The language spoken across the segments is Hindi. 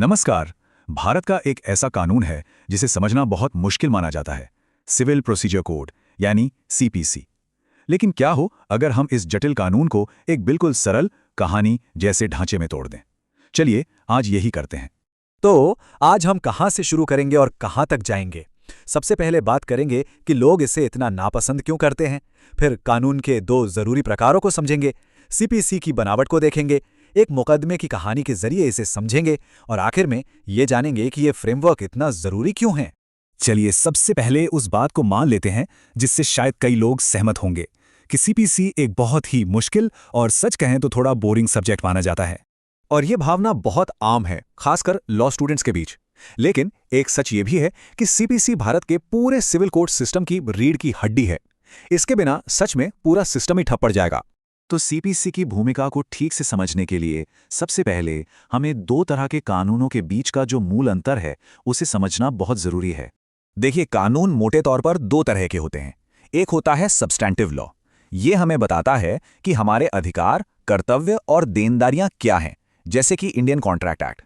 नमस्कार। भारत का एक ऐसा कानून है जिसे समझना बहुत मुश्किल माना जाता है, सिविल प्रोसीजर कोड यानी सीपीसी। लेकिन क्या हो अगर हम इस जटिल कानून को एक बिल्कुल सरल कहानी जैसे ढांचे में तोड़ दें। चलिए आज यही करते हैं। तो आज हम कहाँ से शुरू करेंगे और कहाँ तक जाएंगे। सबसे पहले बात करेंगे कि लोग इसे इतना नापसंद क्यों करते हैं। फिर कानून के दो जरूरी प्रकारों को समझेंगे, सीपीसी की बनावट को देखेंगे, एक मुकदमे की कहानी के जरिए इसे समझेंगे और आखिर में ये जानेंगे कि ये फ्रेमवर्क इतना जरूरी क्यों है। चलिए सबसे पहले उस बात को मान लेते हैं जिससे शायद कई लोग सहमत होंगे कि सीपीसी एक बहुत ही मुश्किल और सच कहें तो थोड़ा बोरिंग सब्जेक्ट माना जाता है। और ये भावना बहुत आम है, खासकर लॉ स्टूडेंट्स के बीच। लेकिन एक सच ये भी है कि सीपीसी भारत के पूरे सिविल कोर्ट सिस्टम की रीढ़ की हड्डी है। इसके बिना सच में पूरा सिस्टम ही ठप पड़ जाएगा। तो सीपीसी की भूमिका को ठीक से समझने के लिए सबसे पहले हमें दो तरह के कानूनों के बीच का जो मूल अंतर है उसे समझना बहुत जरूरी है। देखिए, कानून मोटे तौर पर दो तरह के होते हैं। एक होता है सब्सटैंटिव लॉ। ये हमें बताता है कि हमारे अधिकार, कर्तव्य और देनदारियां क्या हैं, जैसे कि इंडियन कॉन्ट्रैक्ट एक्ट।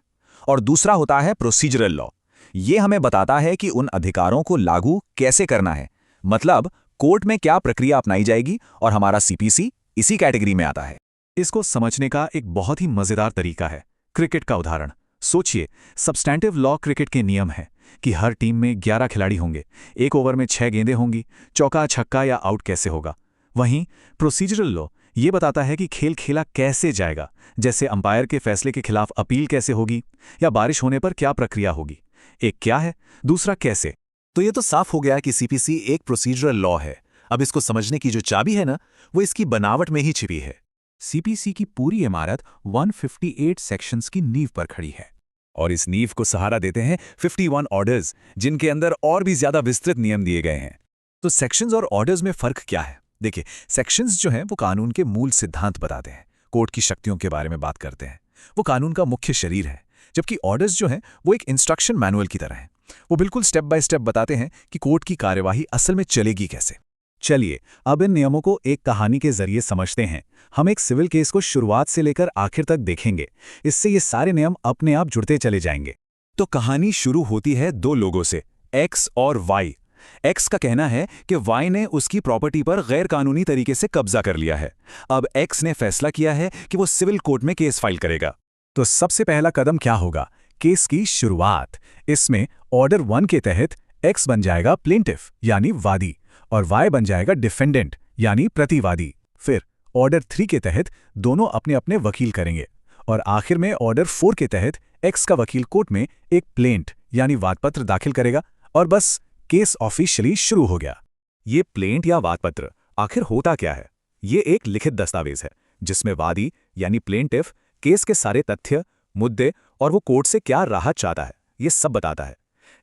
और दूसरा होता है प्रोसीजरल लॉ। ये हमें बताता है कि उन अधिकारों को लागू कैसे करना है, मतलब कोर्ट में क्या प्रक्रिया अपनाई जाएगी, और हमारा सीपीसी इसी कैटेगरी में आता है। इसको समझने का एक बहुत ही मजेदार तरीका है क्रिकेट का उदाहरण। सोचिए, सब्सटैंटिव लॉ क्रिकेट के नियम है कि हर टीम में 11 खिलाड़ी होंगे, एक ओवर में 6 गेंदें होंगी, चौका छक्का या आउट कैसे होगा। वहीं प्रोसीजरल लॉ ये बताता है कि खेल खेला कैसे जाएगा, जैसे अंपायर के फैसले के खिलाफ अपील कैसे होगी या बारिश होने पर क्या प्रक्रिया होगी। एक क्या है, दूसरा कैसे। तो ये तो साफ हो गया कि सीपीसी एक प्रोसीजरल लॉ है। अब इसको समझने की जो चाबी है ना, वो इसकी बनावट में ही छिपी है। सीपीसी की पूरी इमारत 158 सेक्शंस की नींव पर खड़ी है और इस नींव को सहारा देते हैं 51 ऑर्डर्स, जिनके अंदर और भी ज्यादा विस्तृत नियम दिए गए हैं। तो सेक्शंस और ऑर्डर्स में फर्क क्या है? देखिए, सेक्शंस जो हैं वो कानून के मूल सिद्धांत बताते हैं, कोर्ट की शक्तियों के बारे में बात करते हैं। वो कानून का मुख्य शरीर है। जबकि ऑर्डर्स जो हैं वो एक इंस्ट्रक्शन मैनुअल की तरह हैं। वो बिल्कुल स्टेप बाय स्टेप बताते हैं कि कोर्ट की कार्यवाही असल में चलेगी कैसे। चलिए अब इन नियमों को एक कहानी के जरिए समझते हैं। हम एक सिविल केस को शुरुआत से लेकर आखिर तक देखेंगे। इससे ये सारे नियम अपने आप जुड़ते चले जाएंगे। तो कहानी शुरू होती है दो लोगों से, एक्स और वाई। एक्स का कहना है कि वाई ने उसकी प्रॉपर्टी पर गैर कानूनी तरीके से कब्जा कर लिया है। अब एक्स ने फैसला किया है कि वो सिविल कोर्ट में केस फाइल करेगा। तो सबसे पहला कदम क्या होगा? केस की शुरुआत। इसमें ऑर्डर 1 के तहत एक्स बन जाएगा प्लेंटिफ यानी वादी और वाई बन जाएगा डिफेंडेंट यानी प्रतिवादी। फिर ऑर्डर 3 के तहत दोनों अपने अपने वकील करेंगे और आखिर में ऑर्डर 4 के तहत एक्स का वकील कोर्ट में एक प्लेंट यानी वादपत्र दाखिल करेगा और बस केस ऑफिशियली शुरू हो गया। ये प्लेंट या वादपत्र आखिर होता क्या है? ये एक लिखित दस्तावेज है जिसमें वादी यानी प्लेंटिफ केस के सारे तथ्य, मुद्दे और वो कोर्ट से क्या राहत चाहता है, ये सब बताता है।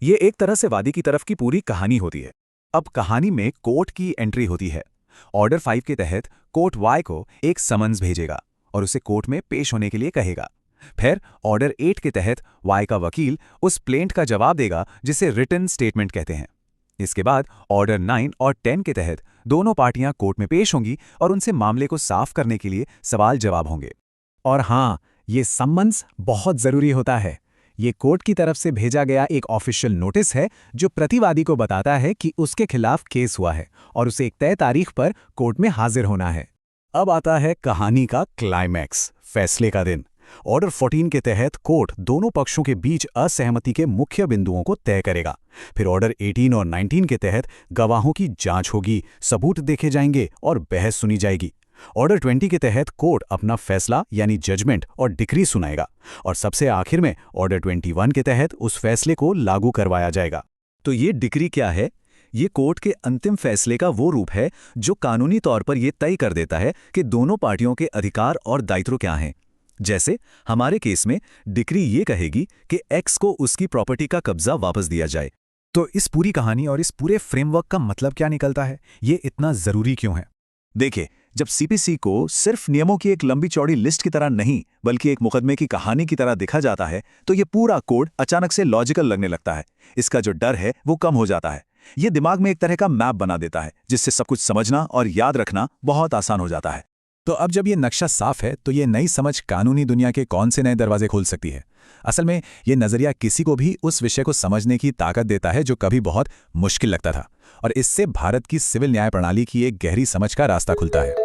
ये एक तरह से वादी की तरफ की पूरी कहानी होती है। अब कहानी में कोर्ट की एंट्री होती है। ऑर्डर 5 के तहत कोर्ट वाई को एक समन्स भेजेगा और उसे कोर्ट में पेश होने के लिए कहेगा। फिर ऑर्डर 8 के तहत वाई का वकील उस प्लेंट का जवाब देगा, जिसे रिटन स्टेटमेंट कहते हैं। इसके बाद ऑर्डर 9 और 10 के तहत दोनों पार्टियां कोर्ट में पेश होंगी और उनसे मामले को साफ करने के लिए सवाल जवाब होंगे। और हाँ, ये समन्स बहुत जरूरी होता है। ये कोर्ट की तरफ से भेजा गया एक ऑफिशियल नोटिस है जो प्रतिवादी को बताता है कि उसके खिलाफ केस हुआ है और उसे एक तय तारीख पर कोर्ट में हाजिर होना है। अब आता है कहानी का क्लाइमैक्स, फैसले का दिन। ऑर्डर 14 के तहत कोर्ट दोनों पक्षों के बीच असहमति के मुख्य बिंदुओं को तय करेगा। फिर ऑर्डर 18 और 19 के तहत गवाहों की जांच होगी, सबूत देखे जाएंगे और बहस सुनी जाएगी। ऑर्डर 20 के तहत कोर्ट अपना फैसला यानी जजमेंट और डिक्री सुनाएगा और सबसे आखिर में ऑर्डर 21 के तहत उस फैसले को लागू करवाया जाएगा। तो ये डिक्री क्या है? ये कोर्ट के अंतिम फैसले का वो रूप है जो कानूनी तौर पर यह तय कर देता है कि दोनों पार्टियों के अधिकार और दायित्व क्या हैं। जैसे हमारे केस में डिक्री ये कहेगी कि एक्स को उसकी प्रॉपर्टी का कब्जा वापस दिया जाए। तो इस पूरी कहानी और इस पूरे फ्रेमवर्क का मतलब क्या निकलता है? ये इतना जरूरी क्यों है? देखिए, जब सीपीसी को सिर्फ नियमों की एक लंबी चौड़ी लिस्ट की तरह नहीं बल्कि एक मुकदमे की कहानी की तरह देखा जाता है, तो ये पूरा कोड अचानक से लॉजिकल लगने लगता है। इसका जो डर है वो कम हो जाता है। ये दिमाग में एक तरह का मैप बना देता है जिससे सब कुछ समझना और याद रखना बहुत आसान हो जाता है। तो अब जब ये नक्शा साफ है तो ये नई समझ कानूनी दुनिया के कौन से नए दरवाजे खोल सकती है। असल में ये नज़रिया किसी को भी उस विषय को समझने की ताकत देता है जो कभी बहुत मुश्किल लगता था, और इससे भारत की सिविल न्याय प्रणाली की एक गहरी समझ का रास्ता खुलता है।